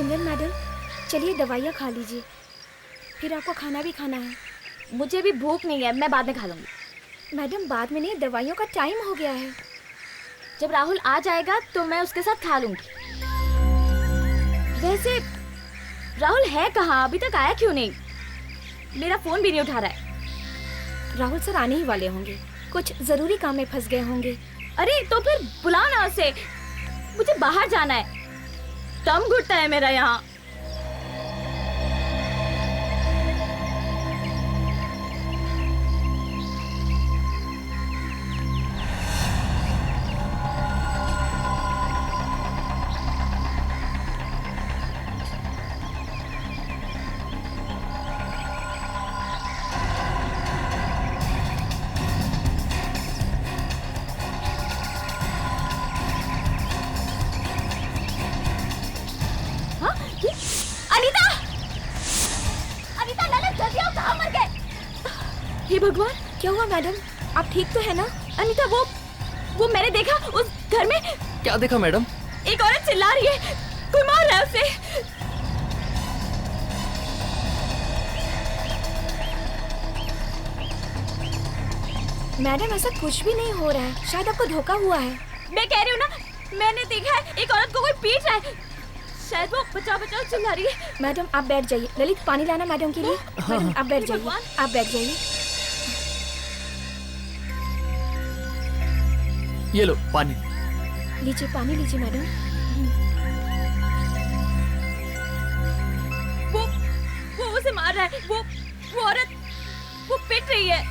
सिमरन madam, चलिए दवाइयाँ खा लीजिए, फिर आपको खाना भी खाना है। मुझे भी भूख नहीं है, मैं बाद में खा लूंगी। मैडम बाद में नहीं, दवाइयों का टाइम हो गया है। जब राहुल आ जाएगा तो मैं उसके साथ खा लूंगी। वैसे राहुल है कहाँ? अभी तक आया क्यों नहीं? मेरा फोन भी नहीं उठा रहा है। राहुल सर आने ही वाले होंगे, कुछ जरूरी काम में फंस गए होंगे। अरे तो फिर बुलाओ ना उसे, मुझे बाहर जाना है, दम घुटता है मेरा यहाँ। हे भगवान, क्या हुआ मैडम, आप ठीक तो है ना? अनीता, वो मैंने देखा उस घर में। क्या देखा मैडम? एक औरत चिल्ला रही है, कोई मार रहा है उसे। मैडम ऐसा कुछ भी नहीं हो रहा है, शायद आपको धोखा हुआ है। मैं कह रही हूँ ना, मैंने देखा है एक औरत को कोई पीट रहा है, शायद वो बचाओ बचाओ चिल्ला रही है। मैडम आप बैठ जाइए। ललित, पानी लाना मैडम के लिए। मैडम आप बैठ जाइए, आप बैठ जाइए। ये लो पानी। लीजिए पानी लीजिए मैडम। वो उसे मार रहा है, वो औरत वो पिट रही है।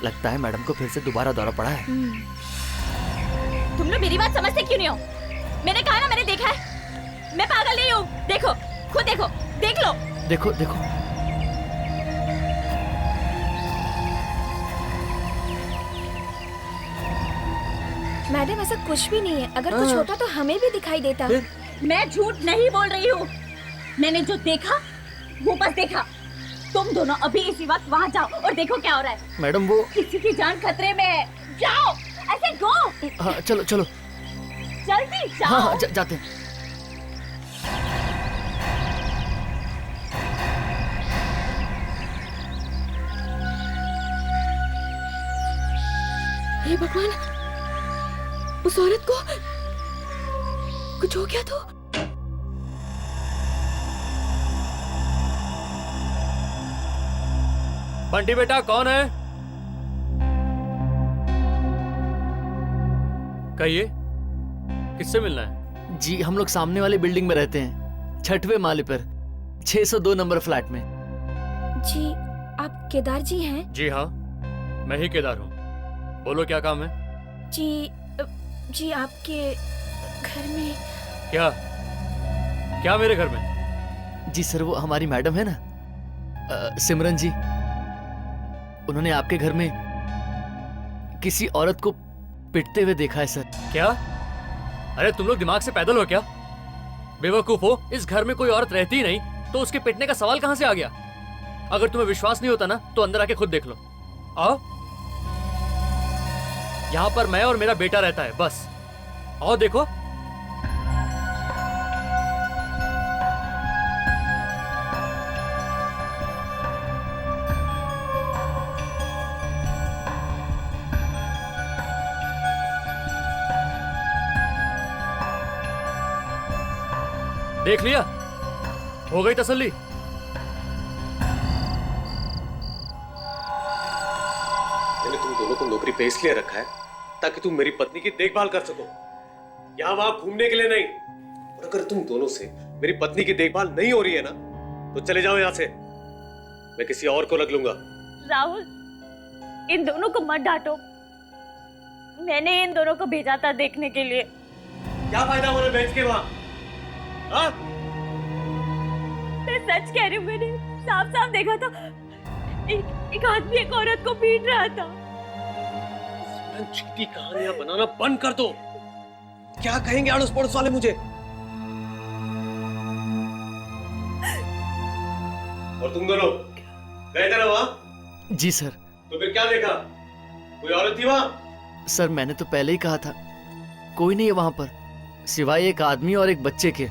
लगता है मैडम को फिर से दोबारा दौरा पड़ा है। तुम लोग मेरी बात समझते क्यों नहीं हो? मैंने कहा ना, मैंने देखा है, मैं पागल नहीं हूँ। देखो, खुद देखो, देख लो। देखो देखो। मैडम ऐसा कुछ भी नहीं है, अगर कुछ होता तो हमें भी दिखाई देता। मैं झूठ नहीं बोल रही हूँ, मैंने जो देखा वो बस देखा। तुम दोनों अभी इसी वक्त वहाँ जाओ और देखो क्या हो रहा है। मैडम वो किसी की जान खतरे में है, जाओ, ऐसे गो। हाँ चलो चलो, जल्दी जाओ। हाँ जाते हैं। हे भगवान, उस औरत को कुछ हो गया तो? बंटी बेटा कौन है? कहिए, किससे मिलना है? जी हम लोग सामने वाली बिल्डिंग में रहते हैं, 6वें माले पर, 602 नंबर फ्लैट में। जी आप केदार जी हैं? जी हाँ, मैं ही केदार हूँ। बोलो क्या काम है? जी आपके घर में। क्या क्या मेरे घर में? जी सर, वो हमारी मैडम है ना, सिमरन जी, उन्होंने आपके घर में किसी औरत को पिटते हुए देखा है सर। क्या? अरे तुम लोग दिमाग से पैदल हो क्या? बेवकूफ हो, इस घर में कोई औरत रहती ही नहीं तो उसके पिटने का सवाल कहां से आ गया? अगर तुम्हें विश्वास नहीं होता ना तो अंदर आके खुद देख लो। आओ, यहाँ पर मैं और मेरा बेटा रहता है, बस। आओ देखो। देख लिया? हो गई तसल्ली? मैंने तुम दोनों को नौकरी पे इसलिए रखा है ताकि तुम मेरी पत्नी की देखभाल कर सको, यहाँ वहां घूमने के लिए नहीं। और अगर तुम दोनों से मेरी पत्नी की देखभाल नहीं हो रही है ना तो चले जाओ यहाँ से, मैं किसी और को रख लूंगा। राहुल, इन दोनों को मत डांटो, मैंने इन दोनों को भेजा था देखने के लिए। क्या फायदा उन्हें बेच के वहां? मैं सच कह रही हूँ, मैंने साफ साफ देखा था, एक आदमी एक औरत को पीट रहा था। झूठी कहानियां बनाना बंद कर दो। क्या कहेंगे अड़ोस पड़ोस वाले मुझे? और तुम दोनों गए थे ना वहां? जी सर। तो फिर क्या देखा? कोई औरत थी वहां? सर मैंने तो पहले ही कहा था, कोई नहीं है वहां पर सिवाय एक आदमी और एक बच्चे के।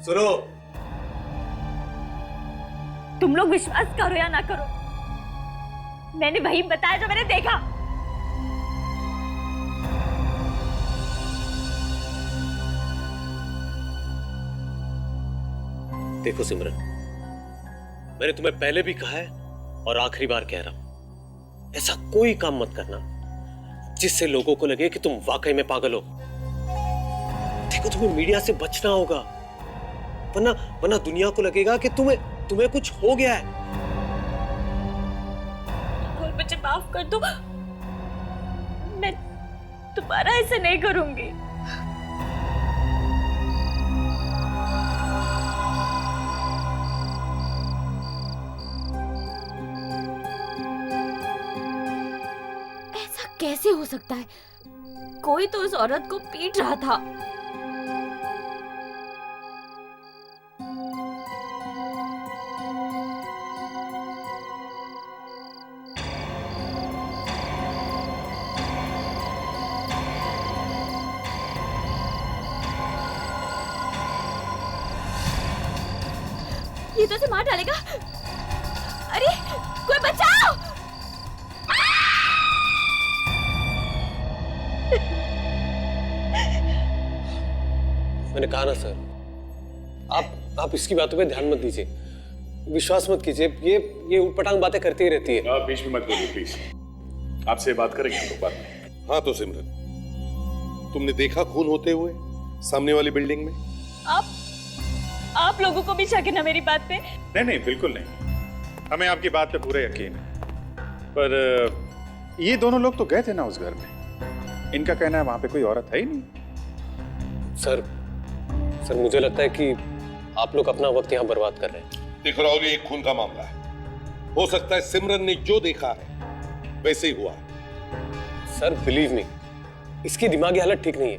सुनो, तुम लोग विश्वास करो या ना करो, मैंने वही बताया जो मैंने देखा। देखो सिमरन, मैंने तुम्हें पहले भी कहा है और आखिरी बार कह रहा हूं, ऐसा कोई काम मत करना जिससे लोगों को लगे कि तुम वाकई में पागल हो। देखो, तुम्हें मीडिया से बचना होगा, वरना दुनिया को लगेगा कि तुम्हें कुछ हो गया है। और मुझे माफ कर दो, मैं दोबारा ऐसा नहीं करूंगी। ऐसा कैसे हो सकता है? कोई तो उस औरत को पीट रहा था। ये तो उसे मार डालेगा। अरे कोई बचाओ! मैंने कहा ना सर, आप इसकी बातों पे ध्यान मत दीजिए, विश्वास मत कीजिए, ये उटपटांग बातें करती ही रहती है। आप बीच में मत बोलिए प्लीज, आपसे बात करेंगे हम लोग बाद में। हाँ तो सिमरन, तुमने देखा खून होते हुए सामने वाली बिल्डिंग में? आप लोगों को भी शक है ना मेरी बात पे? नहीं बिल्कुल नहीं, हमें आपकी बात पे पूरा यकीन है। पर ये दोनों लोग तो गए थे ना उस घर में, इनका कहना है वहां पे कोई औरत है ही नहीं। सर मुझे लगता है कि आप लोग अपना वक्त यहाँ बर्बाद कर रहे हैं। देखो राहुल, ये एक खून का मामला है, हो सकता है सिमरन ने जो देखा है वैसे ही हुआ है। सर बिलीव मी, इसकी दिमागी हालत ठीक नहीं है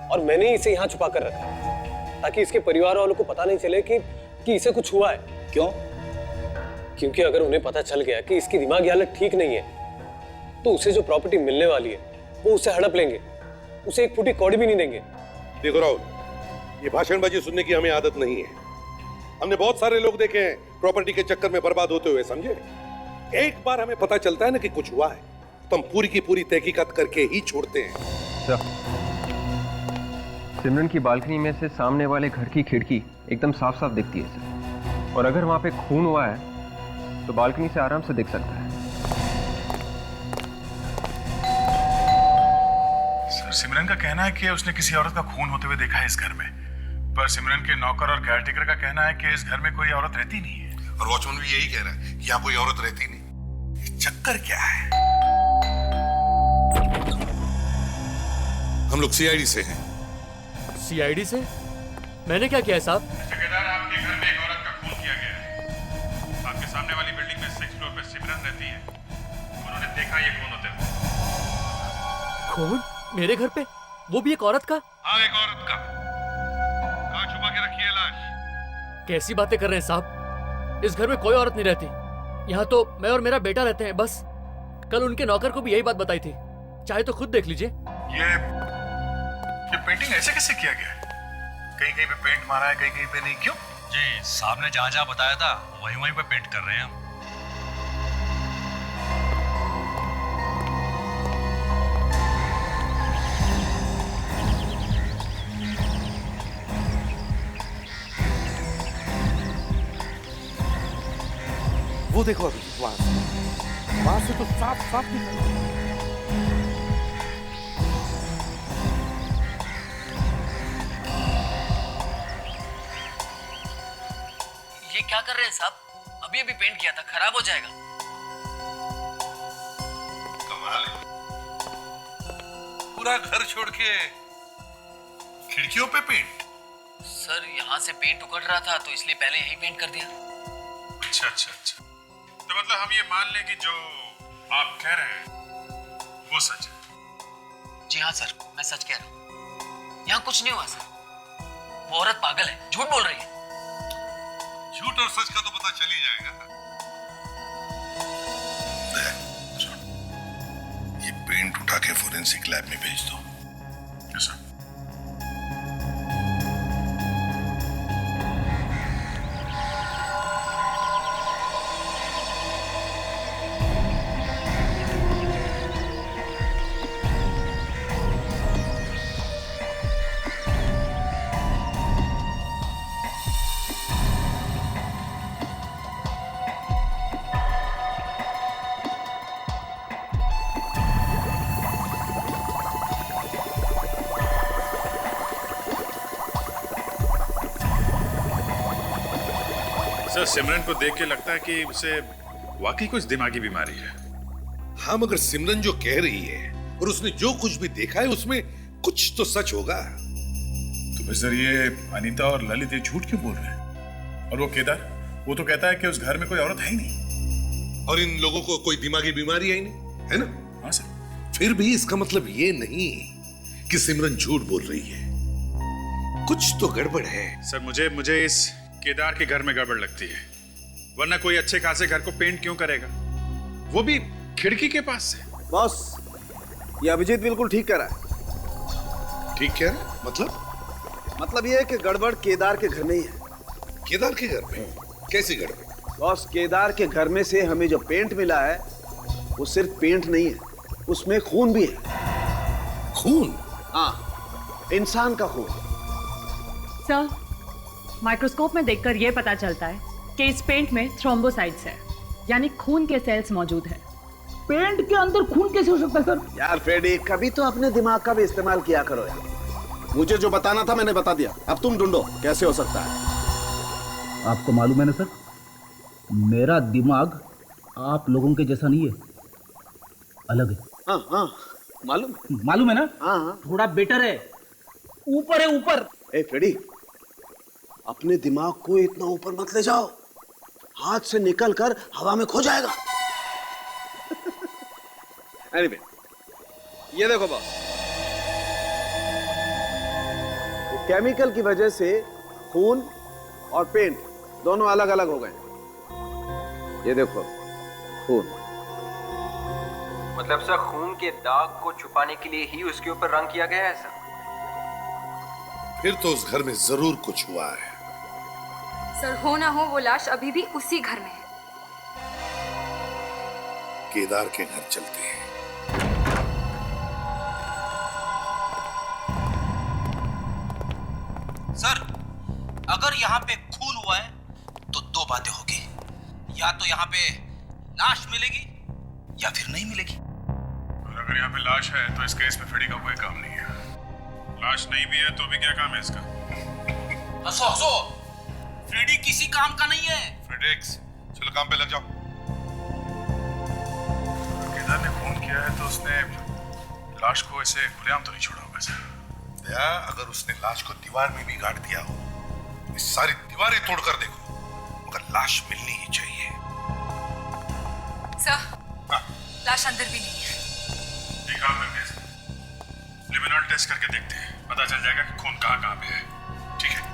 और मैंने इसे यहाँ छुपा कर रखा है ताकि इसके परिवार वालों को पता नहीं चले कि इसे कुछ हुआ है। क्यों? क्योंकि अगर उन्हें पता चल गया कि इसकी दिमागी हालत ठीक नहीं है तो उसे जो प्रॉपर्टी मिलने वाली है वो उसे हड़प लेंगे, उसे एक फूटी कौड़ी भी नहीं देंगे। देखो राहुल, ये भाषणबाजी सुनने की हमें आदत नहीं है। हमने बहुत सारे लोग देखे हैं प्रॉपर्टी के चक्कर में बर्बाद होते हुए, समझे? एक बार हमें पता चलता है ना कि कुछ हुआ है तो हम पूरी की पूरी तहकीकात करके ही छोड़ते हैं। सिमरन की बालकनी में से सामने वाले घर की खिड़की एकदम साफ साफ दिखती है सर, और अगर वहां पे खून हुआ है तो बालकनी से आराम से दिख सकता है। सर सिमरन का कहना है कि उसने किसी औरत का खून होते हुए देखा है इस घर में, पर सिमरन के नौकर और केयरटेकर का कहना है कि इस घर में कोई औरत रहती नहीं है। और वॉचमैन भी यही कह रहा है कि यहाँ कोई औरत रहती नहीं। ये चक्कर क्या है? हम लोग सीआईडी से हैं। सीआईडी से? मैंने क्या किया है साहब? ठेकेदार, आपके घर में एक औरत का खून किया गया है। आपके सामने वाली बिल्डिंग में 6th फ्लोर पे सिमरन रहती है, उन्होंने देखा ये खून होते हुए। खून? मेरे घर पे? वो भी एक औरत का? हाँ, एक औरत का। कहाँ छुपा के रखी है लाश? कैसी बातें कर रहे हैं साहब? इस घर में कोई औरत नहीं रहती। यहाँ तो मैं और मेरा बेटा रहते हैं बस। कल उनके नौकर को भी यही बात बताई थी, चाहे तो खुद देख लीजिए। ये पेंटिंग ऐसे कैसे किया गया है? कहीं कहीं पे पेंट मारा है, कहीं कहीं पे नहीं, क्यों? जी साहब ने जहाँ जहाँ बताया था वहीं वहीं पे पेंट कर रहे हैं हम। वो देखो अभी वहां से तो साफ साफ दिख रहा है। ये क्या कर रहे हैं साहब? अभी अभी पेंट किया था, खराब हो जाएगा। कमाल है, पूरा घर छोड़ के खिड़कियों पे पेंट। सर यहाँ से पेंट उकड़ रहा था तो इसलिए पहले यही पेंट कर दिया। अच्छा। तो मतलब हम ये मान लें कि जो आप कह रहे हैं वो सच है? जी हाँ सर, मैं सच कह रहा हूँ। यहाँ कुछ नहीं हुआ सर। वो औरत पागल है, झूठ बोल रही है। झूठ और सच का तो पता चल ही जाएगा। ये पेंट उठा के फोरेंसिक लैब में भेज दो। कैसा? सिमरन को देख के लगता है कि उसे वाकई कुछ दिमागी बीमारी है। हाँ, मगर सिमरन जो कह रही है और उसने जो कुछ भी देखा है उसमें कुछ तो सच होगा। तो फिर सर ये अनीता और ललित ये झूठ क्यों बोल रहे हैं? और वो केदार, वो तो कहता है कि उस घर में कोई औरत है ही नहीं। और इन लोगों को कोई दिमागी बीमारी है ही नहीं, है ना? हाँ सर। फिर भी इसका मतलब ये नहीं कि सिमरन झूठ बोल रही है। कुछ तो गड़बड़ है। सर मुझे इस केदार के घर में गड़बड़ लगती है, वरना कोई अच्छे खासे घर को पेंट क्यों करेगा, वो भी खिड़की के पास से। बॉस, ये अभिजीत बिल्कुल ठीक कह रहा है। ठीक कह रहा है? मतलब ये है कि गड़बड़ केदार के घर में ही है। केदार के घर में? कैसी गड़बड़? बॉस, केदार के घर में से हमें जो पेंट मिला है वो सिर्फ पेंट नहीं है, उसमें खून भी है। खून? हाँ, इंसान का खून। सर, माइक्रोस्कोप में देखकर यह पता चलता है कि इस पेंट में थ्रोम्बोसाइट्स है, यानी खून के सेल्स मौजूद है। पेंट के अंदर खून कैसे हो सकता है सर? यार फ्रेडी, कभी तो अपने दिमाग का भी इस्तेमाल किया करो यार। मुझे जो बताना था मैंने बता दिया, अब तुम ढूंढो कैसे हो सकता है। आपको मालूम है ना सर, मेरा दिमाग आप लोगों के जैसा नहीं है, अलग है। हाँ हाँ, मालूम है ना? हाँ हाँ, थोड़ा बेटर है, ऊपर है ऊपर। ए फ्रेडी, अपने दिमाग को इतना ऊपर मत ले जाओ, हाथ से निकल कर हवा में खो जाएगा। Anyway, ये देखो बॉस, केमिकल की वजह से खून और पेंट दोनों अलग अलग हो गए। ये देखो खून। मतलब सर खून के दाग को छुपाने के लिए ही उसके ऊपर रंग किया गया है सर? फिर तो उस घर में जरूर कुछ हुआ है। सर, हो ना हो वो लाश अभी भी उसी घर में है। केदार के घर चलते हैं। सर, अगर यहाँ पे खून हुआ है तो दो बातें होगी, या तो यहाँ पे लाश मिलेगी या फिर नहीं मिलेगी। और अगर यहाँ पे लाश है तो इस केस में फ्रेडी का कोई काम नहीं है। लाश नहीं भी है तो भी क्या काम है इसका? हंसो हंसो, फ्रेडी किसी काम का नहीं है। फ्रेडेक्स, चलो काम पे लग जाओ। केदार ने खून किया है तो उसने लाश को ऐसे खुलेआम तो नहीं छोड़ा होगा सर। या अगर उसने लाश को दीवार में भी गाड़ दिया हो, इस सारी दीवारें तोड़कर देखो, मगर लाश मिलनी ही चाहिए। सर, लाश अंदर भी नहीं है। एक काम करते हैं, लिमिनॉल टेस्ट करके देखते हैं, पता चल जाएगा कि खून कहाँ कहाँ पे है। ठीक है?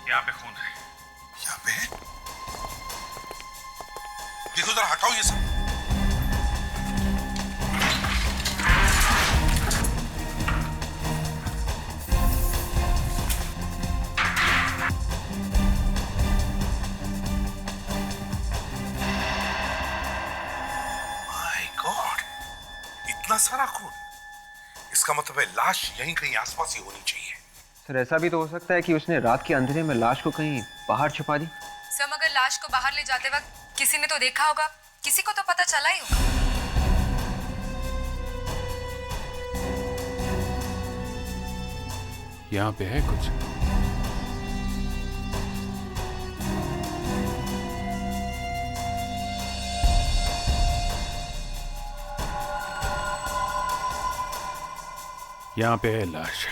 यहाँ पे खून है। यहाँ पे है? देखो जरा, हटाओ ये सब। माय गॉड, इतना सारा खून। इसका मतलब है लाश यहीं कहीं आसपास ही होनी चाहिए। सर ऐसा भी तो हो सकता है कि उसने रात के अंधेरे में लाश को कहीं बाहर छुपा दी। सर, मगर लाश को बाहर ले जाते वक्त किसी ने तो देखा होगा, किसी को तो पता चला ही होगा। यहाँ पे है कुछ। यहाँ पे है लाश।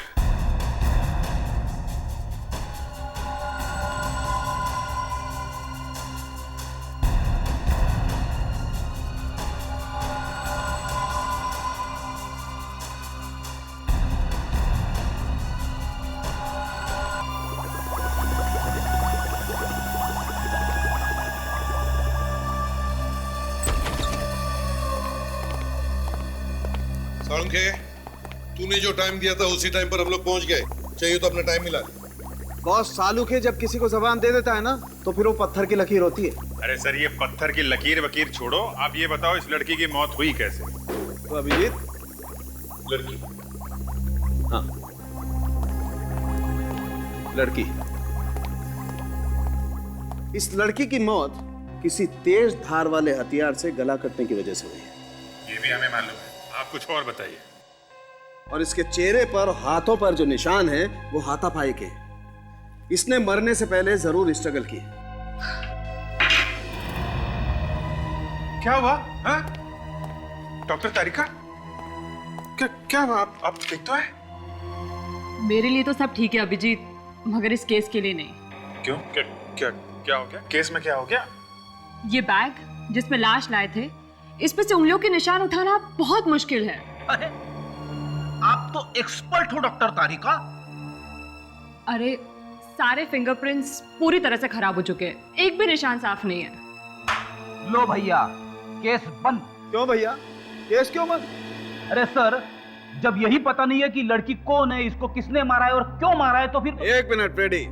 साळुंखे, तूने जो टाइम दिया था उसी टाइम पर हम लोग पहुंच गए। चाहिए तो अपना टाइम मिला ले। बॉस, सालू के जब किसी को जबान दे देता है ना तो फिर वो पत्थर की लकीर होती है। अरे सर, ये पत्थर की लकीर वकीर छोड़ो, आप ये बताओ इस लड़की की मौत हुई कैसे? तो अभिजीत, लड़की, हाँ लड़की, इस लड़की की मौत किसी तेज धार वाले हथियार से गला कटने की वजह से हुई है। ये भी हमें मालूम है, आप कुछ और बताइए। और इसके चेहरे पर, हाथों पर जो निशान है वो हाथापाई के हैं। इसने मरने से पहले जरूर स्ट्रगल की। क्या हुआ? हाँ? डॉक्टर तारिका, क्या हुआ? आप ठीक तो है? मेरे लिए तो सब ठीक है अभिजीत, मगर इस केस के लिए नहीं। क्यों? क्या हो गया? केस में क्या हो गया? ये बैग जिसमें लाश लाए थे, इस पे से उंगलियों के निशान उठाना बहुत मुश्किल है। अरे आप तो एक्सपर्ट हो डॉक्टर तारिका। अरे सारे फिंगरप्रिंट्स पूरी तरह से खराब हो चुके हैं, एक भी निशान साफ नहीं है। लो भैया, केस बंद। क्यों भैया, केस क्यों बंद? अरे सर, जब यही पता नहीं है कि लड़की कौन है, इसको किसने मारा है और क्यों मारा है, तो फिर। एक मिनट फ्रेडी,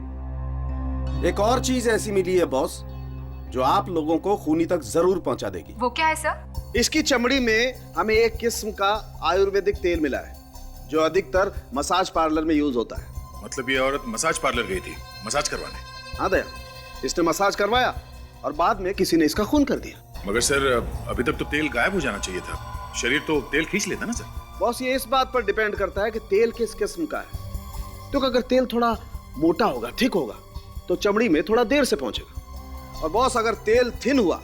एक और चीज ऐसी मिली है बॉस जो आप लोगों को खूनी तक जरूर पहुंचा देगी। वो क्या है सर? इसकी चमड़ी में हमें एक किस्म का आयुर्वेदिक तेल मिला है जो अधिकतर मसाज पार्लर में यूज होता है। मतलब ये औरत मसाज पार्लर गई थी मसाज करवाने? हाँ दया, इसने मसाज करवाया और बाद में किसी ने इसका खून कर दिया। मगर सर, अभी तक तो तेल गायब हो जाना चाहिए था, शरीर तो तेल खींच लेता ना सर। बॉस, ये इस बात पर डिपेंड करता है कि तेल किस किस्म का है। तो अगर तेल थोड़ा मोटा होगा, ठीक होगा, तो चमड़ी में थोड़ा देर से पहुंचेगा। और बॉस, अगर तेल थिन हुआ,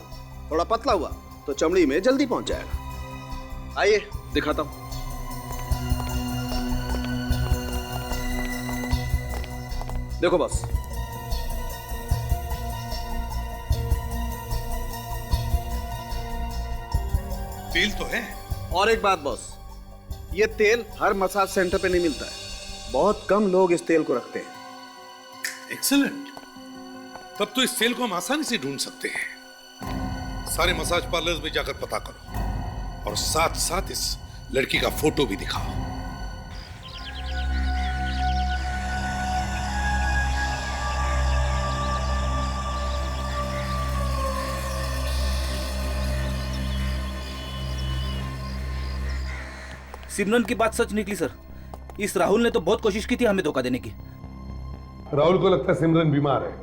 थोड़ा पतला हुआ, तो चमड़ी में जल्दी पहुंच जाएगा। आइए दिखाता हूं। देखो बॉस, तेल तो है। और एक बात बॉस, ये तेल हर मसाज सेंटर पे नहीं मिलता है, बहुत कम लोग इस तेल को रखते हैं। एक्सीलेंट, तब तो इस तेल को हम आसानी से ढूंढ सकते हैं। सारे मसाज पार्लर्स में जाकर पता करो और साथ साथ इस लड़की का फोटो भी दिखाओ। सिमरन की बात सच निकली सर। इस राहुल ने तो बहुत कोशिश की थी हमें धोखा देने की। राहुल को लगता है सिमरन बीमार है,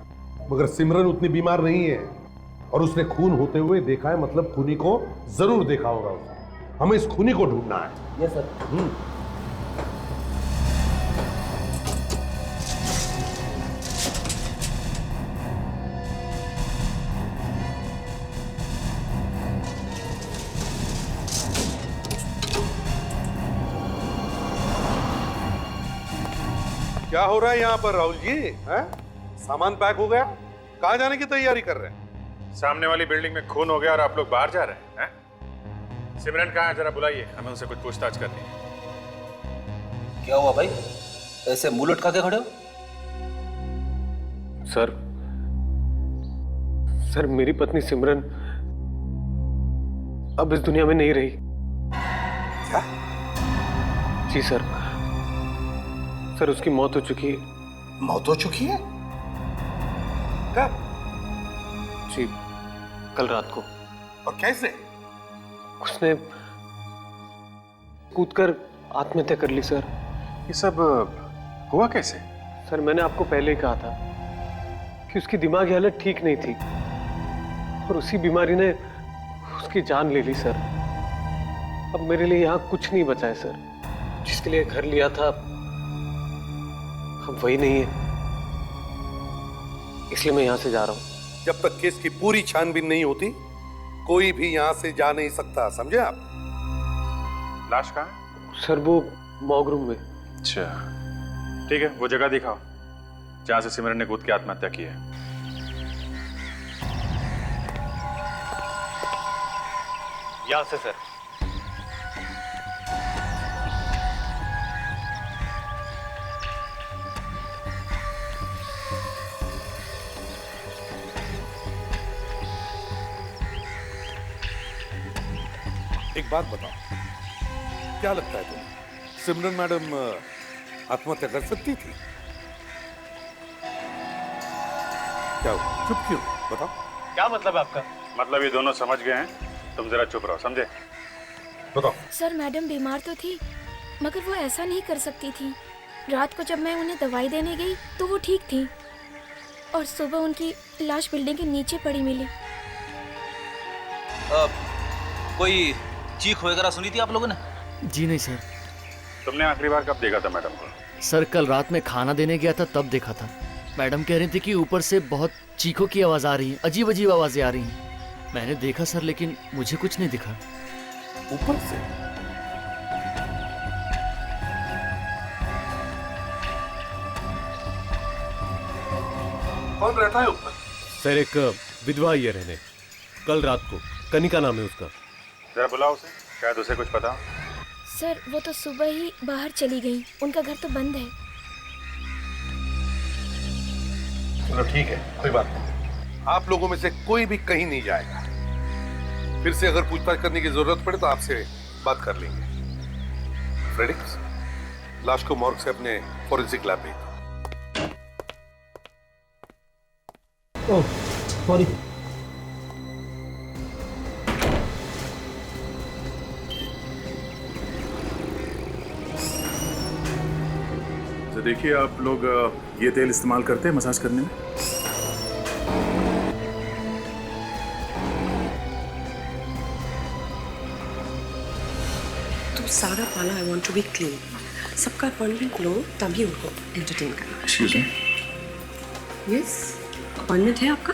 मगर सिमरन उतनी बीमार नहीं है। और उसने खून होते हुए देखा है, मतलब खूनी को जरूर देखा होगा उसने। हमें इस खूनी को ढूंढना है। Yes sir. क्या हो रहा है यहाँ पर राहुल जी? हैं? सामान पैक हो गया? कहाँ जाने की तैयारी कर रहे हैं? सामने वाली बिल्डिंग में खून हो गया और आप लोग बाहर जा रहे हैं? सिमरन कहाँ है? जरा बुलाइए, हमें उनसे कुछ पूछताछ करनी है। क्या हुआ भाई, ऐसे मुंह लटका के खड़े हो? सर मेरी पत्नी सिमरन अब इस दुनिया में नहीं रही। क्या? जी सर, उसकी मौत हो चुकी है। मौत हो चुकी है? कब? जी, कल रात को। और कैसे? उसने कूदकर आत्महत्या कर ली सर। ये सब हुआ कैसे? सर मैंने आपको पहले ही कहा था कि उसकी दिमागी हालत ठीक नहीं थी और उसी बीमारी ने उसकी जान ले ली सर। अब मेरे लिए यहाँ कुछ नहीं बचा है सर। जिसके लिए घर लिया था अब वही नहीं है, इसलिए मैं यहाँ से जा रहा हूँ। जब तक केस की पूरी छानबीन नहीं होती कोई भी यहाँ से जा नहीं सकता, समझे आप? लाश कहाँ है? सर वो मॉर्ग रूम में। अच्छा ठीक है, वो जगह दिखाओ जहां से सिमरन ने कूद के आत्महत्या की है। यहाँ से सर। एक बात बताओ, क्या लगता है तुम्हें सिमरन मैडम आत्महत्या कर सकती थी? क्या हुआ? चुप क्यों? बताओ। क्या मतलब है आपका? मतलब ये दोनों समझ गए हैं, तुम जरा चुप रहो, समझे? बताओ। सर मैडम बीमार तो थी मगर वो ऐसा नहीं कर सकती थी। रात को जब मैं उन्हें दवाई देने गई तो वो ठीक थी और सुबह उनकी लाश बिल्डिंग के नीचे पड़ी मिली। कोई चीख वगैरह सुनी थी आप लोगों ने? जी नहीं सर। तुमने आखिरी बार कब देखा था मैडम को? सर कल रात में खाना देने गया था तब देखा था। मैडम कह रही थी कि ऊपर से बहुत चीखों की आवाज़ आ रही है, अजीब अजीब आवाज़ें आ रही हैं। मैंने देखा सर लेकिन मुझे कुछ नहीं दिखा। ऊपर से? कौन रहता है ऊपर? सर एक विधवा आई है रहने, कल रात को। कनिका नाम है उसका। जरा बुलाओ उसे, शायद उसे कुछ पता। सर वो तो सुबह ही बाहर चली गई, उनका घर तो बंद है। चलो ठीक है, कोई बात नहीं। आप लोगों में से कोई भी कहीं नहीं जाएगा। फिर से अगर पूछताछ करने की जरूरत पड़े तो आपसे बात कर लेंगे। फ्रेडिक्स, लाश को मॉर्ग से अपने फॉरेंसिक लैब भेज। Oh sorry. तो देखिए आप लोग ये तेल इस्तेमाल करते हैं मसाज करने में? तो सारा पाला I want to be clean. सबका अपॉइंटमेंट लो तभी उनको एंटरटेन करना। Excuse me. यस, अपॉइंटमेंट है आपका?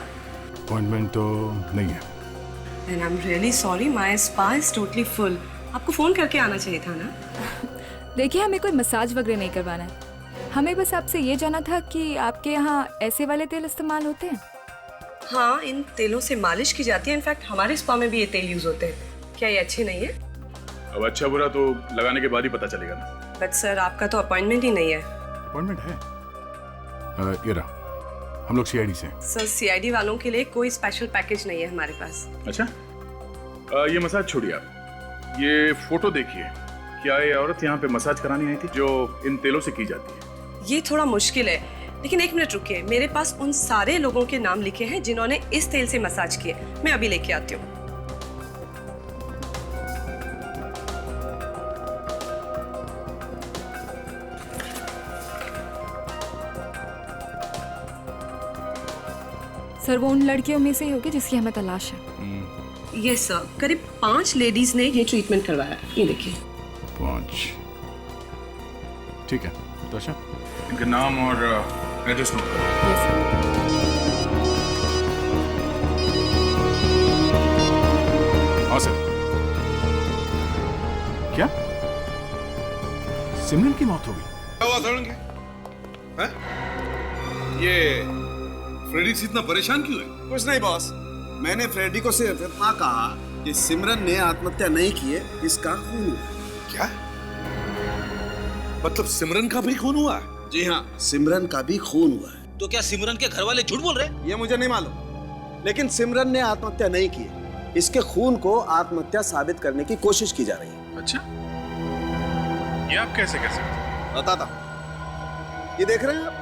अपॉइंटमेंट तो नहीं है। And I am really sorry, my spa is totally full. आपको फोन करके आना चाहिए था ना। देखिए हमें कोई मसाज वगैरह नहीं करवाना है, हमें बस आपसे ये जाना था कि आपके यहाँ ऐसे वाले तेल इस्तेमाल होते हैं? हाँ, इन तेलों से मालिश की जाती है। इनफैक्ट हमारे स्पा में भी ये तेल यूज होते हैं। क्या ये अच्छे नहीं है? अब अच्छा बुरा तो लगाने के बाद ही पता चलेगा ना। बट सर आपका तो अपॉइंटमेंट ही नहीं है। अपॉइंटमेंट है। ये रहा, हम लोग सीआईडी से हैं। सर सीआईडी वालों के लिए कोई स्पेशल पैकेज नहीं है हमारे पास। अच्छा, ये मसाज छोड़िए आप, ये फोटो देखिए। क्या ये औरत यहाँ पे मसाज करानी आई थी जो इन तेलों से की जाती है? ये थोड़ा मुश्किल है, लेकिन एक मिनट रुकिए। मेरे पास उन सारे लोगों के नाम लिखे हैं जिन्होंने इस तेल से मसाज किए। मैं अभी लेके आती हूँ। सर वो उन लड़कियों में से ही होगी जिसकी हमें तलाश है। यस सर, करीब 5 लेडीज ने ये ट्रीटमेंट करवाया। ये देखिए। 5, ठीक है। तो अच्छा, इनका नाम और एड्रेस नोट करो। हाँ सर। क्या सिमरन की मौत हो गई? क्या हुआ सड़न के? हैं? ये फ्रेडिक्स इतना परेशान क्यों है? कुछ नहीं बॉस, मैंने फ्रेडी को सिर्फ इतना कहा कि सिमरन ने आत्महत्या नहीं की है, इसका खून हुआ। क्या मतलब सिमरन का भी खून हुआ? जी हाँ, सिमरन का भी खून हुआ है। तो क्या सिमरन के घर वाले झूठ बोल रहे हैं? ये मुझे नहीं मालूम, लेकिन सिमरन ने आत्महत्या नहीं की है। इसके खून को आत्महत्या साबित करने की कोशिश की जा रही है। अच्छा, ये आप कैसे कर सकते? बताता हूं। ये देख रहे हैं आप?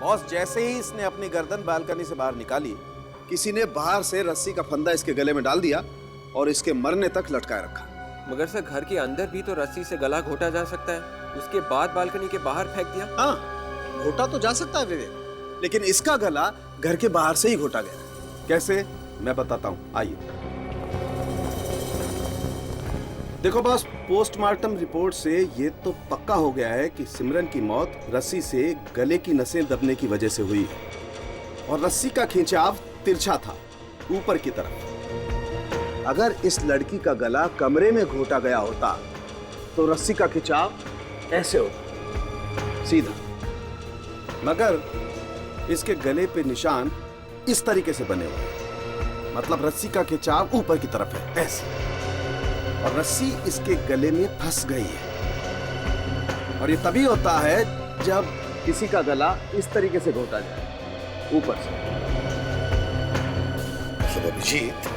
बॉस, जैसे ही इसने अपनी गर्दन बालकनी से बाहर निकाली, किसी ने बाहर से रस्सी का फंदा इसके गले में डाल दिया और इसके मरने तक लटकाए रखा। मगर सर घर के अंदर भी तो रस्सी से गला घोटा जा सकता है, उसके बाद बालकनी के बाहर फेंक दिया। हाँ, घोटा तो जा सकता है विवेक, लेकिन इसका गला घर के बाहर से ही घोटा गया। कैसे, मैं बताता हूँ, आइए। देखो बॉस, पोस्टमार्टम रिपोर्ट से ये तो पक्का हो गया है कि सिमरन की मौत रस्सी से गले की नसें दबने की वजह से हुई है और रस्सी का खिंचाव तिरछा था ऊपर की तरफ। अगर इस लड़की का गला कमरे में घोटा गया होता तो रस्सी का खिंचाव ऐसे होता, सीधा। मगर इसके गले पे निशान इस तरीके से बने हुए, मतलब रस्सी का खिंचाव ऊपर की तरफ है, ऐसे, और रस्सी इसके गले में फंस गई है। और ये तभी होता है जब किसी का गला इस तरीके से घोटा जाए ऊपर से। मतलब अभिजीत,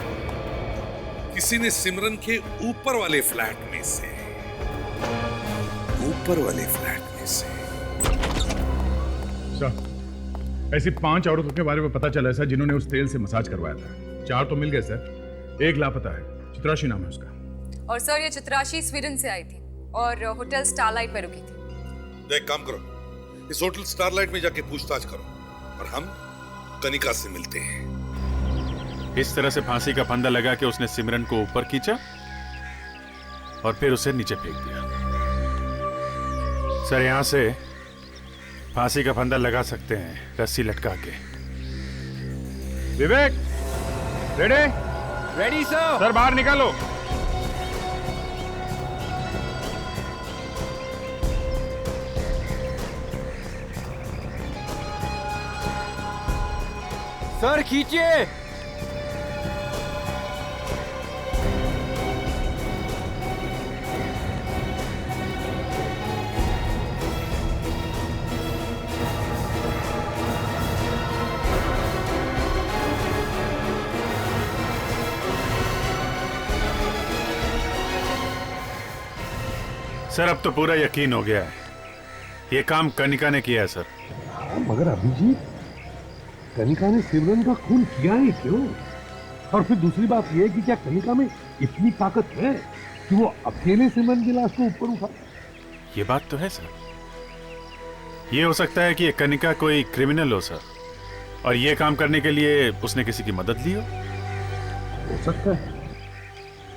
किसी ने सिमरन के ऊपर वाले फ्लैट में से ऐसी 5 औरतों के बारे में पता चला है सर जिन्होंने उस तेल से मसाज करवाया था। 4 तो मिल गए सर, 1 लापता है। चित्राशी नाम है उसका। और सर ये चित्राशी स्वीडन से आई थी और होटल स्टारलाइट पे रुकी थी। देख काम करो, इस होटल स्टारलाइट में जाके पूछताछ करो और हम कनिका से मिलते हैं। इस तरह से फांसी का फंदा लगा के उसने सिमरन को ऊपर खींचा और फिर उसे नीचे फेंक दिया। सर यहां से फांसी का फंदा लगा सकते हैं रस्सी लटका के। विवेक, रेडी? Ready sir. सर बाहर निकालो। सर खींचिए। सर अब तो पूरा यकीन हो गया है, ये काम कनिका ने किया है सर। मगर अभिजीत, कनिका ने सिमरन का खून किया है क्यों? और फिर दूसरी बात यह कि क्या कनिका में इतनी ताकत है कि वो अकेले सिमरन की लाश को ऊपर उठा? ये बात तो है सर। ये हो सकता है कि ये कनिका कोई क्रिमिनल हो सर, और ये काम करने के लिए उसने किसी की मदद ली हो सकता है।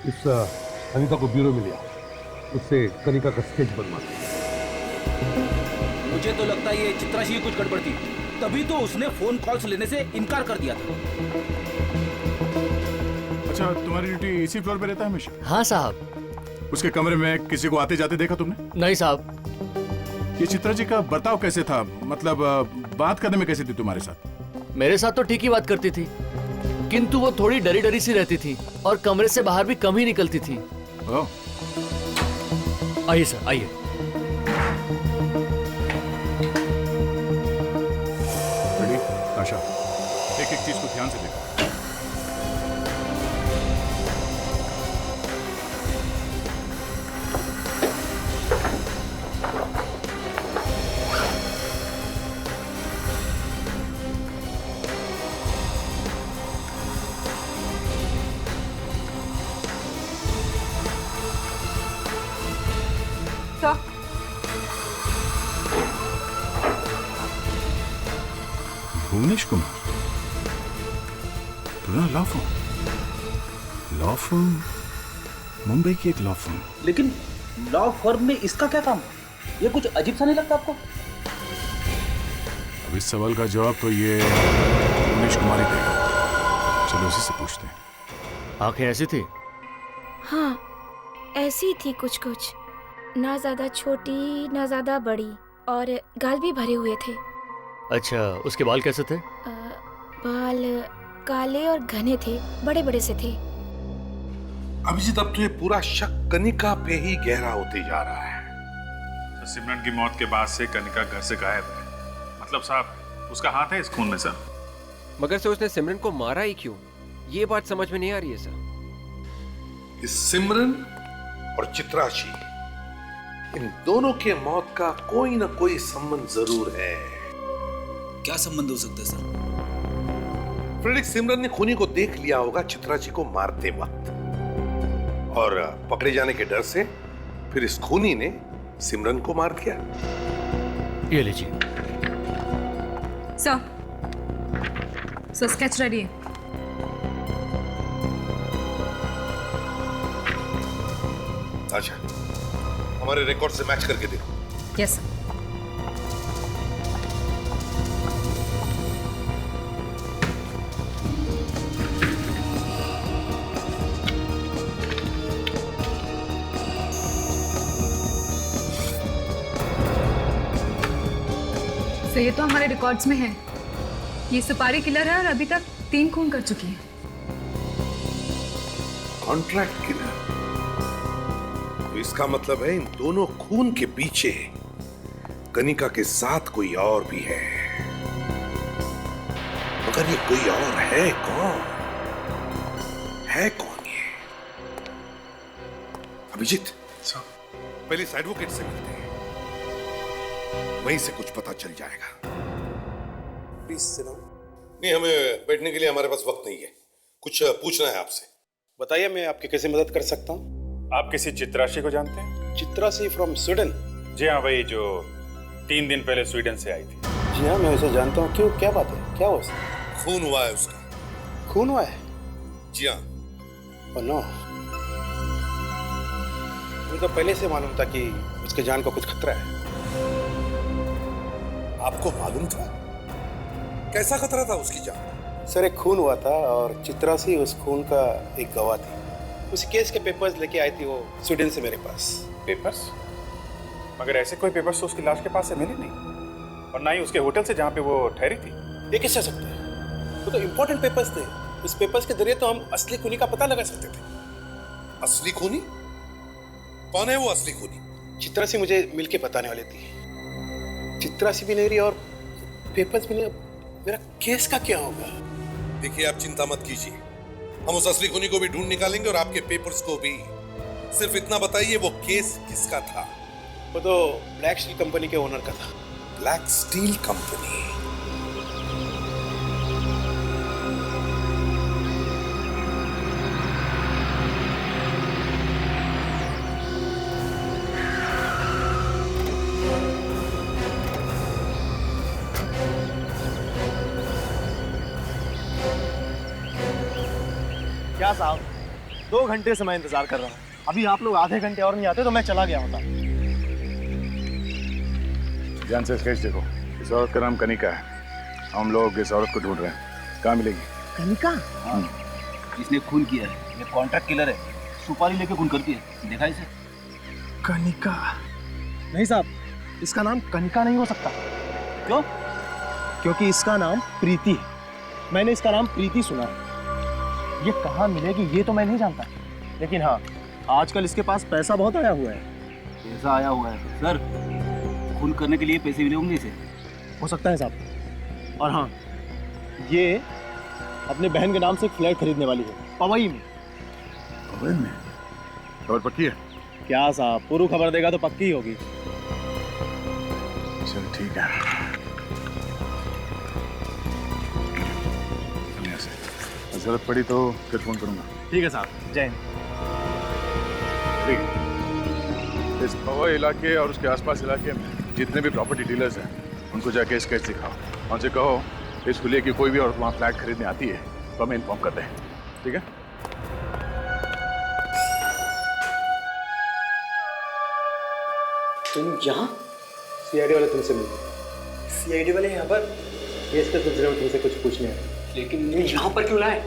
इस कनिका को ब्यूरो में लिया, उससे कनिका का स्केच बनवा। मुझे तो लगता है ये चित्राशी की कुछ गड़बड़ थी, तभी तो उसने फोन कॉल्स लेने से इनकार कर दिया था। अच्छा, तुम्हारी ड्यूटी इसी फ्लोर पे रहता है हमेशा? हाँ साहब। उसके कमरे में किसी को आते जाते देखा तुमने? नहीं साहब। ये चित्रा जी का बर्ताव कैसे था, मतलब बात करने में कैसे थी तुम्हारे साथ? मेरे साथ तो ठीक ही बात करती थी, किंतु वो थोड़ी डरी डरी सी रहती थी और कमरे से बाहर भी कम ही निकलती थी। आइए सर, आइए। आशा, एक एक चीज को ध्यान से देखो। भुवनेश कुमार, लॉ फर्म, मुंबई की एक लॉ फर्म। लेकिन लॉ फर्म में इसका क्या काम? ये कुछ अजीब सा नहीं लगता आपको? अब इस सवाल का जवाब तो ये भुवनेश कुमार ही देगा। चलो उसी से पूछते हैं। आंखें ऐसी थी? हाँ, ऐसी थी कुछ कुछ, ना ज्यादा छोटी ना ज्यादा बड़ी, और गाल भी भरे हुए थे। अच्छा, उसके बाल कैसे थे? बाल काले और घने थे, बड़े बड़े से थे। अभिजीत, अब तो ये पूरा शक कनिका पे ही गहरा होते जा रहा है। तो सिमरन की मौत के बाद से कनिका घर से गायब है, मतलब साहब उसका हाथ है इस खून में सर। मगर सर उसने सिमरन को मारा ही क्यों, ये बात समझ में नहीं आ रही है सर। इस सिमरन और चित्राशी, इन दोनों के मौत का कोई ना कोई संबंध जरूर है। क्या संबंध हो सकता है सर? फ्रेडरिक, सिमरन ने खूनी को देख लिया होगा चित्राची को मारते वक्त, और पकड़े जाने के डर से फिर इस खूनी ने सिमरन को मार दिया। ये लीजिए सर, स्केच रेडी है। अच्छा, हमारे रिकॉर्ड से मैच करके देखो। Yes sir. तो ये तो हमारे रिकॉर्ड्स में है। ये सुपारी किलर है और अभी तक 3 खून कर चुकी है। कॉन्ट्रैक्ट किलर, तो इसका मतलब है इन दोनों खून के पीछे कनिका के साथ कोई और भी है। मगर ये कोई और है कौन? है कौन ये? अभिजीत, पहले इस एडवोकेट से मिलते हैं, वहीं से कुछ पता चल जाएगा। Please sit down. नहीं, हमें बैठने के लिए हमारे पास वक्त नहीं है, कुछ पूछना है आपसे। बताइए, मैं आपकी कैसे मदद कर सकता हूँ? आप किसी चित्राशी को जानते हैं? Chitrashi from Sweden? जी हाँ, वही जो 3 दिन पहले स्वीडन से आई थी। जी हाँ, मैं उसे जानता हूँ। क्यों, क्या बात है, क्या हुआ उसका? खून हुआ है उसका। खून हुआ है? जी हाँ। ओह नो, मुझे तो पहले से मालूम था कि उसके जान को कुछ खतरा है। आपको मालूम था? कैसा खतरा था उसकी जान? सर, एक खून हुआ था और चित्रासी उस खून का एक गवाह थी। उस केस के पेपर्स लेके आई थी वो स्वीडन से मेरे पास। पेपर्स? मगर ऐसे कोई पेपर्स तो उसकी लाश के पास से मिले नहीं, और ना ही उसके होटल से जहाँ पे वो ठहरी थी। ये कैसे हो सकता है? वो तो इम्पोर्टेंट पेपर्स थे। उस पेपर्स के जरिए तो हम असली खूनी का पता लगा सकते थे। असली खूनी? कौन है वो असली खूनी? चित्रासी मुझे मिलके बताने वाली थी। चित्रासी भी नहीं रही और पेपर्स भी नहीं। मेरा केस का क्या होगा? देखिए, आप चिंता मत कीजिए, हम उस असली खूनी को भी ढूंढ निकालेंगे और आपके पेपर्स को भी। सिर्फ इतना बताइए, वो केस किसका था? वो तो ब्लैक स्टील कंपनी के ओनर का था। Black steel company? क्या साहब, 2 घंटे से मैं इंतजार कर रहा हूँ। अभी आप लोग आधे घंटे और नहीं आते तो मैं चला गया होता। ध्यान से स्केच देखो। इस औरत का नाम कनिका है। हम लोग इस औरत को ढूंढ रहे हैं। कहाँ मिलेगी? कनिका? हाँ, इसने खून किया है। ये कॉन्ट्रैक्ट किलर है, सुपारी लेके खून करती है। देखा इसे? कनिका? नहीं साहब, इसका नाम कनिका नहीं हो सकता। क्यों? क्योंकि इसका नाम प्रीति है। मैंने इसका नाम प्रीति सुना है। ये कहाँ मिलेगी ये तो मैं नहीं जानता, लेकिन हाँ, आजकल इसके पास पैसा बहुत आया हुआ है। पैसा आया हुआ है? सर, खून करने के लिए पैसे मिले होंगे इसे। हो सकता है साहब। और हाँ, ये अपने बहन के नाम से एक फ्लैट खरीदने वाली है, पवई में। पवई में? खबर पक्की है? क्या साहब, पूरी खबर देगा तो पक्की होगी। चल ठीक है, जरूरत पड़ी तो फिर फोन करूंगा। ठीक है साहब, जय हिंद। ठीक, इस पवई इलाके और उसके आसपास इलाके में जितने भी प्रॉपर्टी डीलर्स हैं उनको जाके स्केच दिखाओ। उनसे कहो इस खुले की कोई भी औरत वहाँ फ्लैट खरीदने आती है तो हमें इन्फॉर्म कर दें। ठीक है? तुम यहाँ? सीआईडी वाले तुमसे मिले। सीआईडी वाले यहाँ पर? केस के सिलसिले में तुमसे कुछ पूछने हैं। लेकिन यहाँ पर क्यों लाए?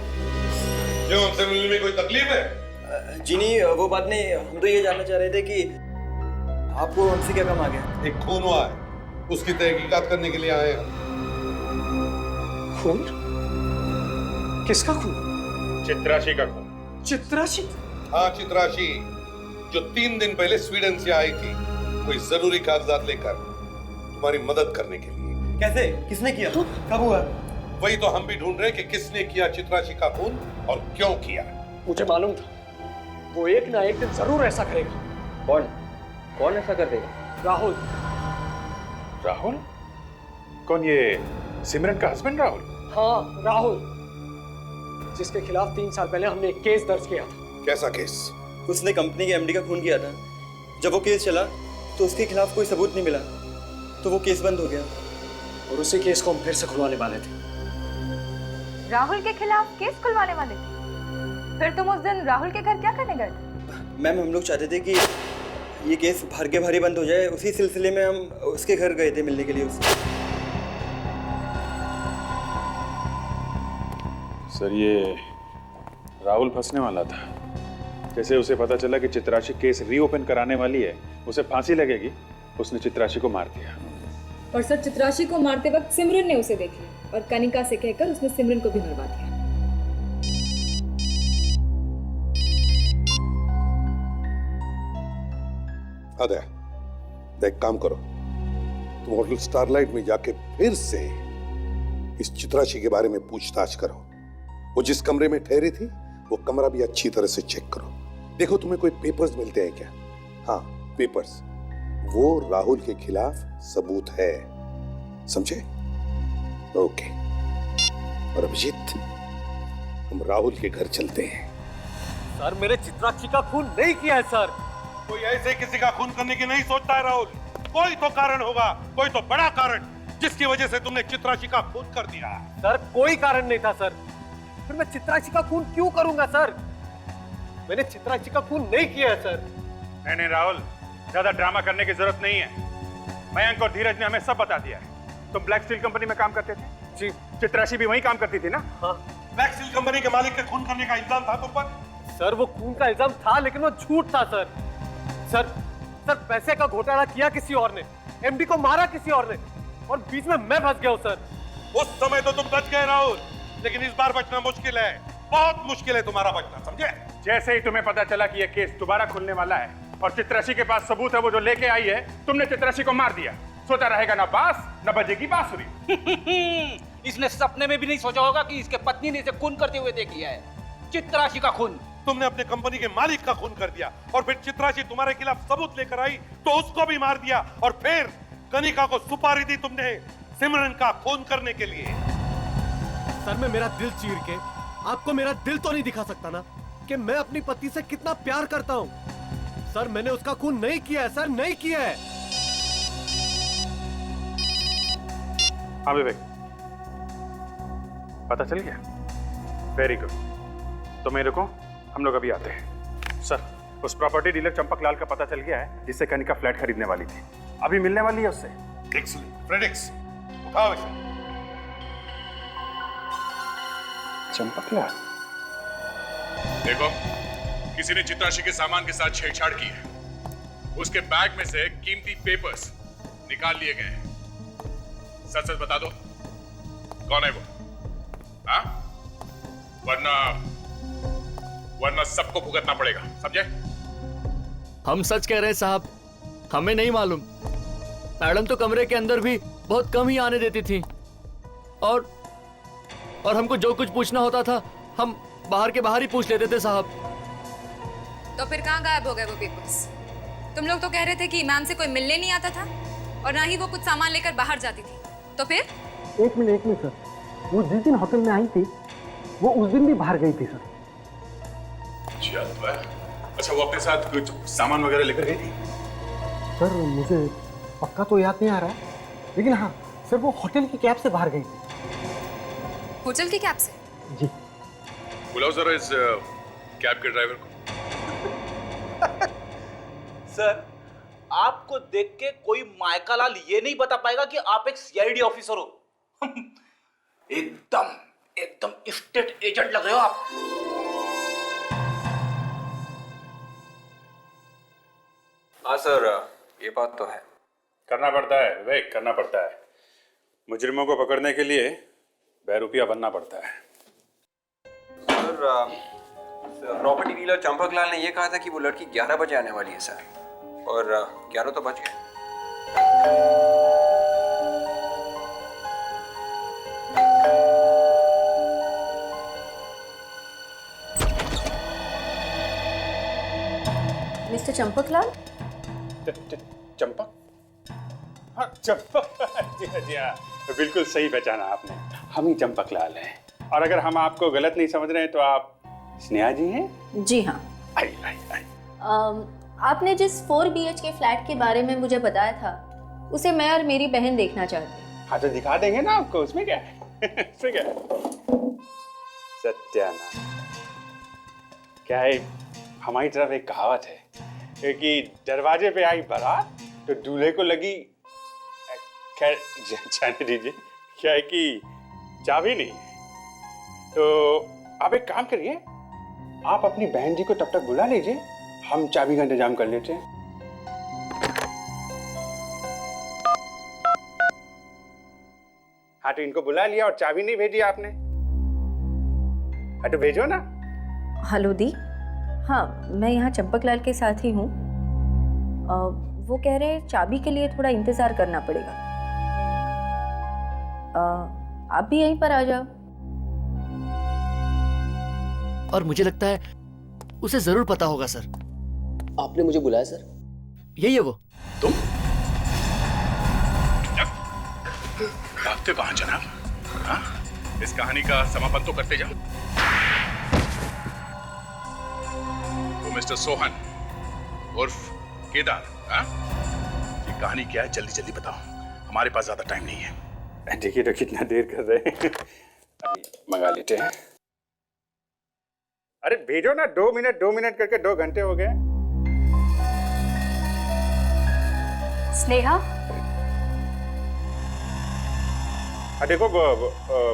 क्यों, हमसे मिलने में कोई तकलीफ है? जी नहीं, वो बात नहीं। हम तो ये जानना चाह रहे थे कि आपको हमसे क्या काम आ गया? एक खून हुआ है, उसकी तहकीकात करने के लिए आए हैं। खून? किसका खून? चित्राशी का खून। चित्राशी? हाँ, चित्राशी, जो 3 दिन पहले स्वीडन से आई थी, कोई जरूरी कागजात लेकर तुम्हारी मदद करने के लिए। कैसे? किसने किया? कब हुआ? वही तो हम भी ढूंढ रहे हैं कि किसने किया चित्राशी का खून और क्यों किया। मुझे मालूम था, वो एक ना एक दिन जरूर ऐसा करेगा। कौन? कौन ऐसा कर देगा? राहुल। राहुल? कौन, ये सिमरन का हस्बैंड राहुल? हाँ, राहुल, जिसके खिलाफ 3 साल पहले हमने एक केस दर्ज किया था। कैसा केस? उसने कंपनी के एमडी का खून किया था। जब वो केस चला तो उसके खिलाफ कोई सबूत नहीं मिला, तो वो केस बंद हो गया और उसी केस को हम फिर से खुलवाने वाले थे। राहुल के खिलाफ केस खुलवाने वाले थे? फिर तुम उस दिन राहुल के घर क्या करने गए थे? मैम, हम लोग चाहते थे कि ये केस भर के भारी बंद हो जाए। उसी सिलसिले में हम उसके घर गए थे मिलने के लिए उससे। सर, ये राहुल फंसने वाला था। जैसे उसे पता चला कि चित्राशी केस रीओपन कराने वाली है, उसे फांसी लगेगी, उसने चित्राशी को मार दिया। और सर, चित्राशी को मारते वक्त सिमरन ने उसे देख लिया और कनिका से कहकर उसने सिमरन को भी मरवा दिया। अदय, एक काम करो, तुम होटल स्टारलाइट में जाके फिर से इस चित्राशी के बारे में पूछताछ करो। वो जिस कमरे में ठहरी थी वो कमरा भी अच्छी तरह से चेक करो। देखो तुम्हें कोई पेपर्स मिलते हैं क्या? हाँ, पेपर्स। वो राहुल के खिलाफ सबूत है, समझे? ओके। और अभिजीत, हम राहुल के घर चलते हैं। सर मैंने चित्राक्षी का खून नहीं किया है सर। कोई ऐसे किसी का खून करने की नहीं सोचता है राहुल। कोई तो कारण होगा, कोई तो बड़ा कारण, जिसकी वजह से तुमने चित्राक्षी का खून कर दिया। सर कोई कारण नहीं था सर। फिर मैं चित्राक्षी का खून क्यों करूंगा सर? मैंने चित्राक्षी का खून नहीं किया है सर। नहीं राहुल, ज्यादा ड्रामा करने की जरूरत नहीं है। मयंक और धीरज ने हमें सब बता दिया है। तुम ब्लैक स्टील कंपनी में काम करते थे जी। चित्राक्षी भी वहीं काम करती थी ना? हाँ। ब्लैक स्टील कंपनी के मालिक के खून करने का इल्जाम था तुम पर? सर वो खून का इल्जाम था, लेकिन वो झूठ था सर। सर पैसे का घोटाला किया किसी और ने, एमडी को मारा किसी और ने, और बीच में मैं फंस गया हूँ सर। उस समय तो तुम बच गए राहुल, लेकिन इस बार बचना मुश्किल है, बहुत मुश्किल है तुम्हारा बचना, समझे? जैसे ही तुम्हें पता चला कि यह केस दोबारा खुलने वाला है और चित्राक्षी के पास सबूत है वो जो लेके आई है, तुमने चित्राक्षी को मार दिया। सोचा रहेगा ना बांस न बजेगी बांसुरी। इसने सपने में भी नहीं सोचा होगा कि इसके पत्नी ने इसे खून करते हुए देख लिया है। चित्राक्षी का खून। तुमने अपने कंपनी के मालिक का खून कर दिया, और फिर चित्राक्षी तुम्हारे खिलाफ सबूत लेकर आई तो उसको भी मार दिया, और फिर कनिका को सुपारी दी तुमने सिमरन का खून करने के लिए। सर मैं मेरा दिल चीर के आपको मेरा दिल तो नहीं दिखा सकता ना कि मैं अपनी पत्नी से कितना प्यार करता हूँ। सर मैंने उसका खून नहीं किया है सर, नहीं किया है। हाँ विवेक, पता चल गया? Very good. तो मेरे को हम लोग अभी आते हैं। सर, उस प्रॉपर्टी डीलर चंपक लाल का पता चल गया है जिससे कनिका फ्लैट खरीदने वाली थी। अभी मिलने वाली है उससे। एक्सीलेंट। फ्रेडिक्स, उठाओ इसे। चंपक लाल? देखो, किसी ने चित्राक्षी के सामान के साथ छेड़छाड़ की है। उसके बैग में से कीमती पेपर्स निकाल लिए गए हैं। सच सच बता दो, कौन है वो? हाँ? वरना सबको भुगतना पड़ेगा, समझे? हम सच कह रहे हैं साहब, हमें नहीं मालूम। मैडम तो कमरे के अंदर भी बहुत कम ही आने देती थी, और हमको जो कुछ पूछना होता था हम बाहर के बाहर ही पूछ लेते थे साहब। तो फिर कहाँ गायब हो गए वो पेपर्स? तुम लोग तो कह रहे थे कि मैम से कोई मिलने नहीं आता था और ना ही वो कुछ सामान लेकर बाहर जाती थी, तो फिर? एक मिनट सर, वो जिस दिन होटल में आई थी वो उस दिन भी बाहर गई थी सर। अच्छा, वो अपने साथ कुछ सामान वगैरह लेकर गई थी? सर मुझे पक्का तो याद नहीं आ रहा, लेकिन हाँ सर वो होटल की कैब से बाहर गई थी। होटल की कैब से? जी। बुलाओ जरा इस कैब के ड्राइवर को। सर, आपको देख के कोई मायका लाल ये नहीं बता पाएगा कि आप एक सीआईडी ऑफिसर हो। एकदम स्टेट एजेंट लग रहे हो आप। हाँ सर, ये बात तो है। करना पड़ता है विवेक, करना पड़ता है। मुजरिमों को पकड़ने के लिए बहरूपिया बनना पड़ता है। सर, प्रॉपर्टी डीलर चंपक लाल ने ये कहा था कि वो लड़की 11 बजे आने वाली है सर, और 11 तो बज गए। मिस्टर चंपक लाल? चंपक? हाँ चंपक। जी हाँ, बिल्कुल सही पहचाना आपने। हम ही चंपक लाल हैं। और अगर हम आपको गलत नहीं समझ रहे हैं तो आप स्नेहा जी हैं? जी हाँ। आई। आपने जिस 4 BHK फ्लैट के बारे में मुझे बताया था, उसे मैं और मेरी बहन देखना चाहते हैं। हाँ तो दिखा देंगे ना आपको, उसमें क्या है? उसमें क्या है? सत्यानाश। क्या है, हमारी तरफ एक कहावत है कि दरवाजे पे आई बारात तो दूल्हे को लगी, खैर जाने दीजिए, क्या है कि चाबी नहीं। तो आप एक काम करिए, आप अपनी बहन जी को तब तक बुला लीजिए, हम चाबी का इंतजाम कर लेते हैं। हाँ तो इनको बुला लिया और चाबी नहीं भेजी आपने? हाँ तो भेजो ना। हेलो दी। हाँ, मैं यहाँ चंपक लाल के साथ ही हूँ। वो कह रहे हैं चाबी के लिए थोड़ा इंतजार करना पड़ेगा। आप भी यहीं पर आ जाओ। और मुझे लगता है उसे जरूर पता होगा सर। आपने मुझे बुलाया सर? यही है वो। तुम? भागते कहाँ जनाब? हाँ? इस कहानी का समापन तो करते जाओ। वो मिस्टर सोहन उर्फ केदार, हाँ? ये कहानी क्या है जल्दी जल्दी बताओ, हमारे पास ज्यादा टाइम नहीं है। देखिए तो कितना देर कर रहे हैं, मंगा लेते हैं। अरे भेजो ना, 2 मिनट करके 2 घंटे हो गए। स्नेहा, देखो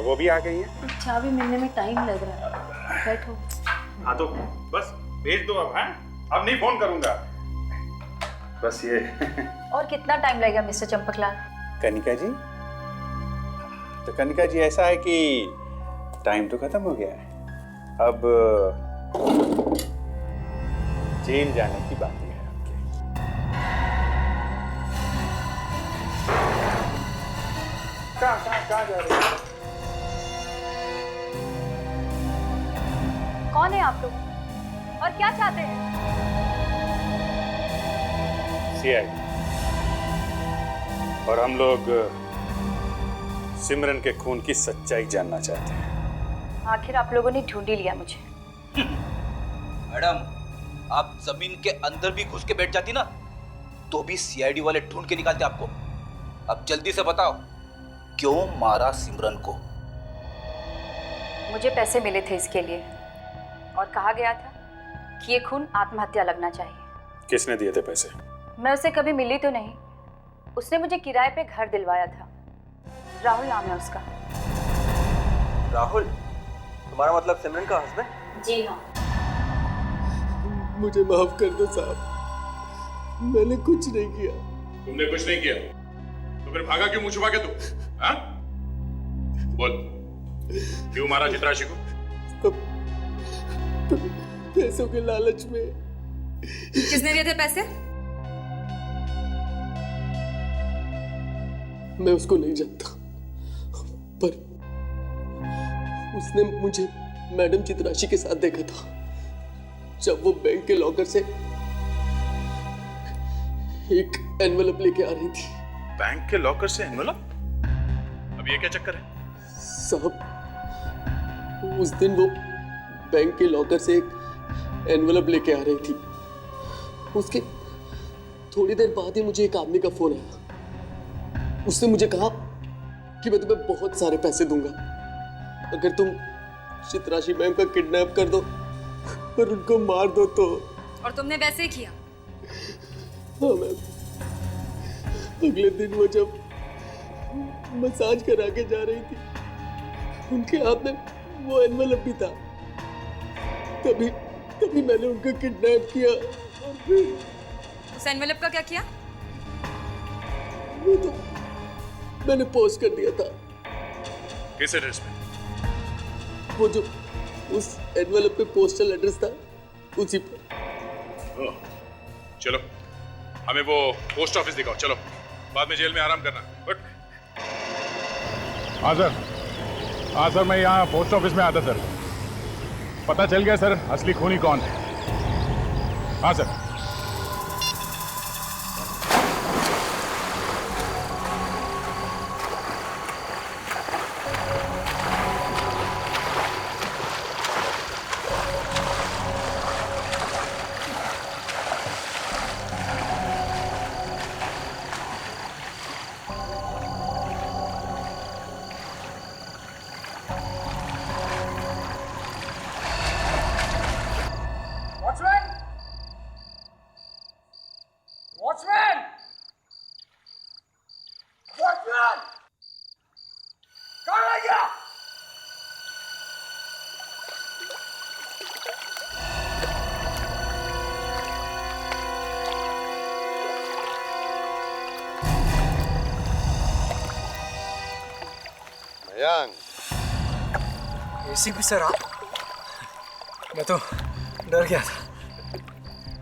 वो भी आ गई है। चाबी मिलने में टाइम लग रहा है, बैठो। हाँ तो बस भेज दो अब। हाँ, अब नहीं फोन करूंगा, बस ये। और कितना टाइम लगेगा मिस्टर चंपकलाल? कनिका जी, तो कनिका जी ऐसा है कि टाइम तो खत्म हो गया है, अब जेल जाने की बात है। कहाँ जा रहे हैं? कौन है आप लोग और क्या चाहते हैं? सीआईडी और हम लोग सिमरन के खून की सच्चाई जानना चाहते हैं। आखिर आप लोगों ने ढूंढ ही लिया मुझे। मैडम, आप जमीन के अंदर भी घुस के बैठ जाती ना, तो भी सीआईडी वाले ढूंढ के निकालते आपको। अब जल्दी से बताओ, क्यों मारा सिमरन को? मुझे पैसे मिले थे इसके लिए और कहा गया था कि ये खून आत्महत्या लगना चाहिए। किसने दिए थे पैसे? मैं उसे कभी मिली तो नहीं, उसने मुझे किराए पे घर दिलवाया था। राहुल नाम है उसका। राहुल? तुम्हारा मतलब सिमरन का हस्बैंड? जी हाँ। मुझे माफ कर दो साहब, मैंने कुछ नहीं किया। तुमने कुछ नहीं किया तो फिर भागा क्यों मुंह छुपा के तू? हाँ? बोल, क्यों मारा चित्राशी को? पैसों के लालच में। किसने दिए थे पैसे? मैं उसको नहीं जानता, पर उसने मुझे मैडम चित्राशी के साथ देखा था जब वो बैंक के लॉकर से एक एनवेलप लेके आ रही थी। बैंक के लॉकर से एनवेलप? अब ये क्या चक्कर है? साहब, उस दिन वो बैंक के लॉकर से एक एनवेलप लेके आ रही थी। उसके थोड़ी देर बाद ही मुझे एक आदमी का फोन आया। उसने मुझे कहा कि मैं तुम्हें बहुत सारे पैसे दूंगा अगर तुम चित्राशी मैम का किडनैप कर दो और उनको मार दो तो। और तुमने वैसे ही किया? हाँ मैम। अगले दिन वो जब मसाज करा के जा रही थी, उनके हाथ में वो एनवेलप भी था। तभी मैंने उनको किडनैप किया और फिर उस एनवेलप का क्या किया? वो तो मैंने पोस्ट कर दिया था। किस एड्रेस पे? वो जो उस एनवेलप पे पोस्टल एड्रेस था उसी पर। चलो, हमें वो पोस्ट ऑफिस दिखाओ। चलो, बाद में जेल में आराम करना। बट हाँ सर, मैं यहाँ पोस्ट ऑफिस में आता सर। पता चल गया सर असली खूनी कौन है। हाँ सर। एसीपी सर आप? मैं तो डर गया था।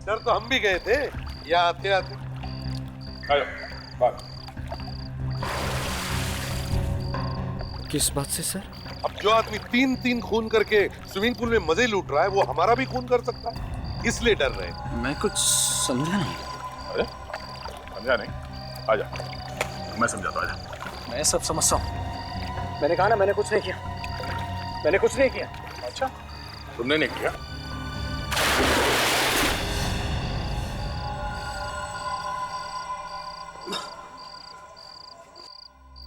डर तो हम भी गए थे यहाँ आते आते। किस बात से सर? अब जो आदमी 3-3 खून करके स्विमिंग पूल में मजे लूट रहा है, वो हमारा भी खून कर सकता है, इसलिए डर रहे हैं। मैं कुछ समझा नहीं। अरे समझा नहीं? आजा, मैं समझाता हूँ। आजा। मैं सब समझता हूँ। मैंने कहा ना मैंने कुछ नहीं किया, मैंने कुछ नहीं किया। अच्छा, तुमने नहीं किया?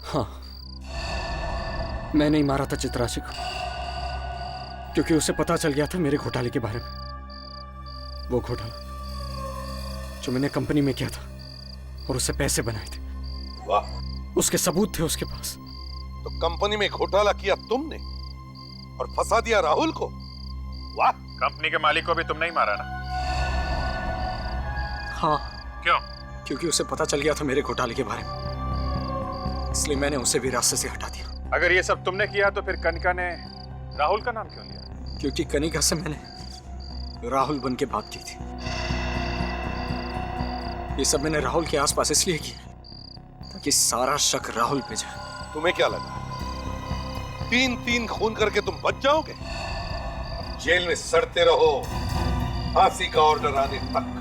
हाँ, मैंने ही मारा था चित्राशी को, क्योंकि उसे पता चल गया था मेरे घोटाले के बारे में। वो घोटाला जो मैंने कंपनी में किया था और उससे पैसे बनाए थे। वाह, उसके सबूत थे उसके पास। तो कंपनी में घोटाला किया तुमने और फंसा दिया राहुल को। वाह। कंपनी के मालिक को भी तुमने ही मारा ना? हाँ। क्यों? क्योंकि उसे पता चल गया था मेरे घोटाले के बारे में, इसलिए मैंने उसे भी रास्ते से हटा दिया। अगर ये सब तुमने किया तो फिर कनिका ने राहुल का नाम क्यों लिया? क्योंकि कनिका से मैंने राहुल बन के बात की थी। ये सब मैंने राहुल के आसपास इसलिए किया ताकि सारा शक राहुल पे जाए। तुम्हें क्या लगा 3-3 खून करके तुम बच जाओगे? जेल में सड़ते रहो फांसी का ऑर्डर आने तक।